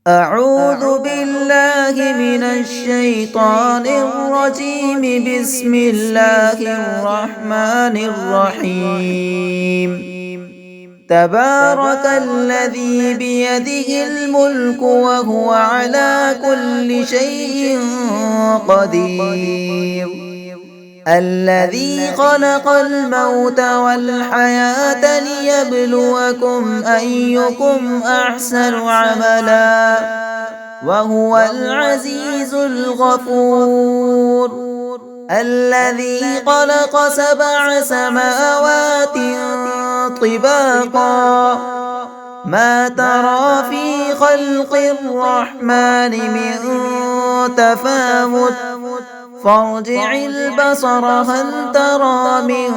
أعوذ بالله من الشيطان الرجيم. بسم الله الرحمن الرحيم. تبارك الذي بيده الملك وهو على كل شيء قدير. الذي خلق الموت والحياة ليبلوكم أيكم أحسن عملا وهو العزيز الغفور. الذي خلق 7 سماوات طباقا ما ترى في خلق الرحمن من تفاوت فارجع البصر هل ترى من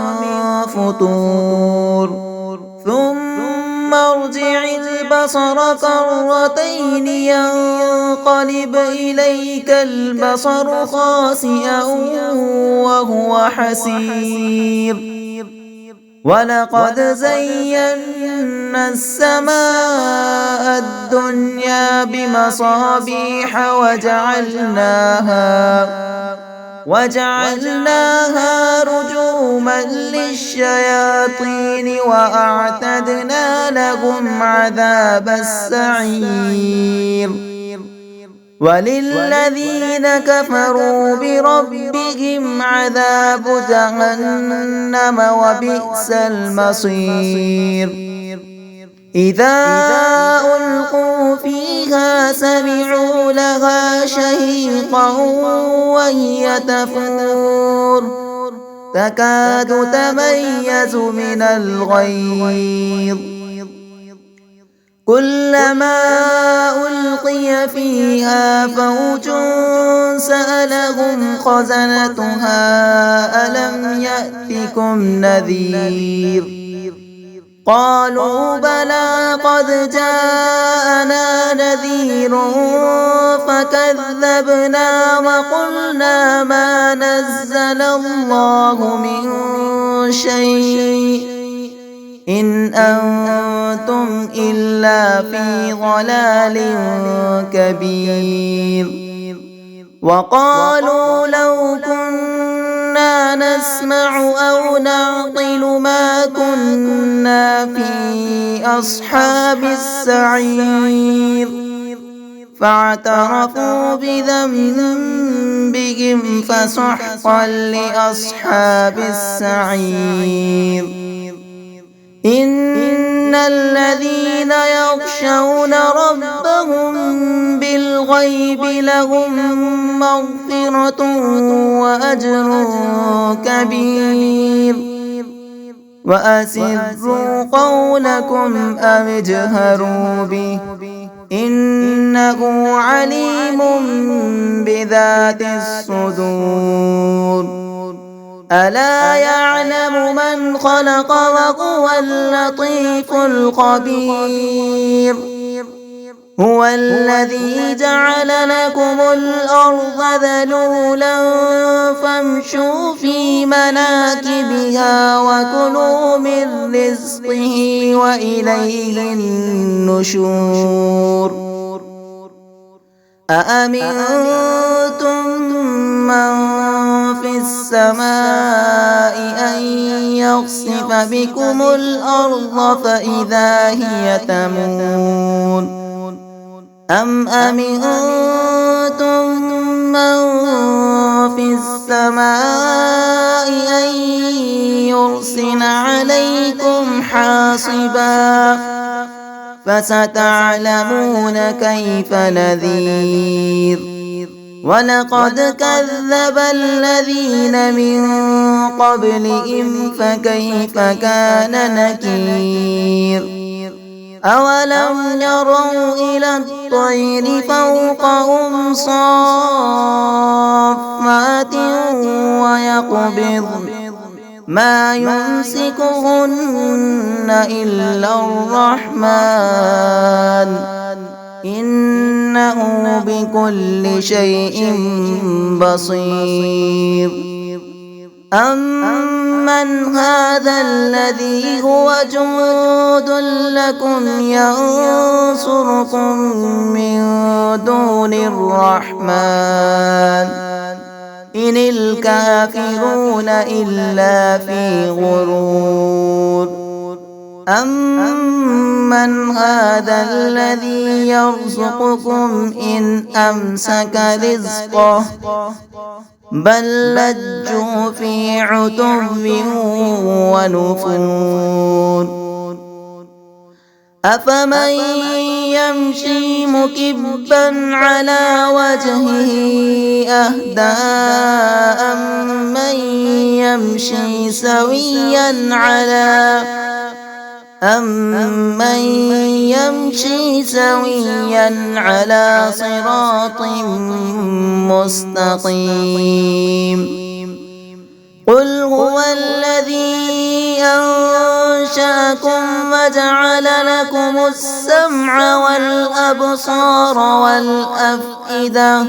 فطور ثم ارجع البصر كرتين ينقلب إليك البصر خاسئا وهو حسير. ولقد زينا السماء الدنيا بمصابيح وجعلناها رجوما للشياطين وأعتدنا لهم عذاب السعير. وللذين كفروا بربهم عذاب جهنم وبئس المصير. إذا ألقوا فيها سمعوا لها شهيقا وهي تفور تكاد تميز من الغيظ. كلما ألقي فيها فوج سألهم خزنتها ألم يأتكم نذير قالوا بلى قد جاءنا نذير فكذبنا وقلنا ما نزل الله من شيء إن أنتم إلا في ضلال كبير. وقالوا لو كنا نسمع أو نعقل ما كنا في أصحاب السعير فاعترفوا بذنبهم فسحقا لأصحاب السعير. إن الذين يخشون ربهم بالغيب لهم مغفرة وأجر كبير. وأسروا قولكم أو اجهروا به إنه عليم بذات الصدور. ألا يعلم من خلق وهو اللطيف الخبير. هو الذي جعل لكم الأرض ذلولا فامشوا في مناكبها وكلوا من رزقه وإليه النشور. أأمنتم من في السماء أن يخسف بكم الأرض فإذا هي تمور أم أمنتم من في السماء أن يرسل عليكم حاصبا فستعلمون كيف نذير. ولقد كذب الذين من قبلهم فكيف كان نكير. أولم يروا إلى الطير فوقهم صافات ويقبضن ما يمسكهن إلا الرحمن إنه بكل شيء بصير. أمن هذا الذي هو جند لكم ينصركم من دون الرحمن إن الكافرون إلا في غرور أمن هذا الذي يرزقكم إن أمسك رزقه بل لجوا في عتو ونفور أفمن يمشي مكبا على وجهه أهدى أمن يمشي سويا على صراط مستقيم قل هو الذي أنشأكم وجعل لكم السمع والأبصار والأفئدة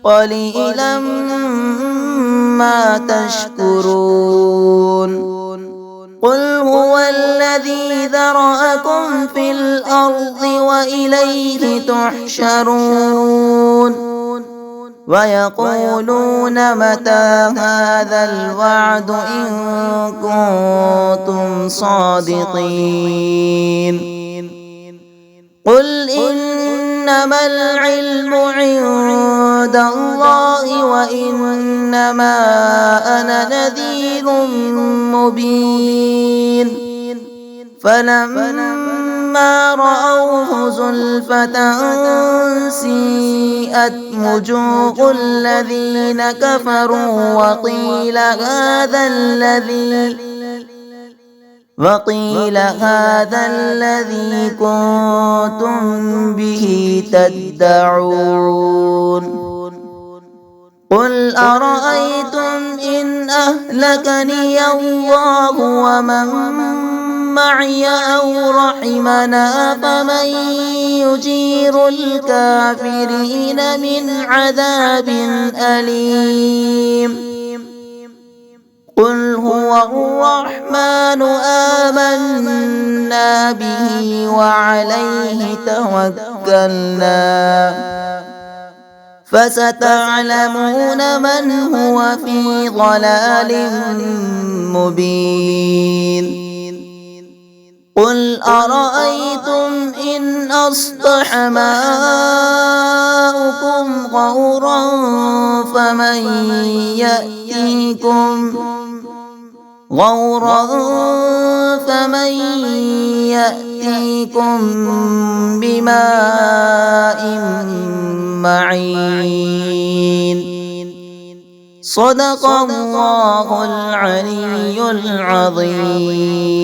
قليلا ما تشكرون قل هو الذي ذرأكم في الأرض وإليه تحشرون ويقولون متى هذا الوعد إن كنتم صادقين قل إنما العلم عند الله وإنما أنا نذير مبين فلما رأوه زلفة سيئت وجوه الذين كفروا وقيل هذا الذي كنتم به تدعون قل أرأيتم إن أهلكني الله ومن معي أو رحمنا فمن يجير الكافرين من عذاب أليم قل هو الرحمن آمنا به وعليه توكلنا فستعلمون من هو في ضلال مبين قل أرأيتم إن أصبح ماؤكم غورا فمن يأتيكم بماء معين صدق الله العلي العظيم.